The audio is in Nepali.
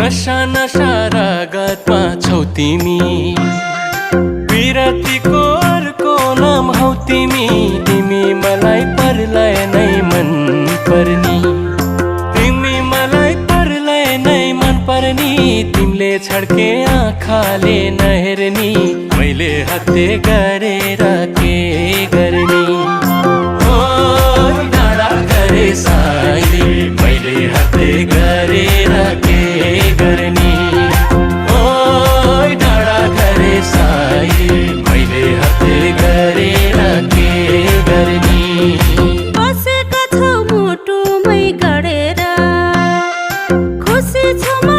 नशा नशा रगतमा छौ तिमी, विरतीको अर्को नाम हौ तिमी। तिमी मलाई परलाई नै मन पर्नी, तिमी मलाई परलाई नै मन पर्नी। तिमीले छड्के आँखाले नहेर्नी, मैले हत्ते गरेर के गर्ने। ओ डाँडा गरे साइली, मैले हत्ते गरेर के गर्ने। ओ डाँडा गरे साइली, मैले हत्ते गरेर के गर्ने। बसेका छौ मुटुमै गडेर, खुसी छु म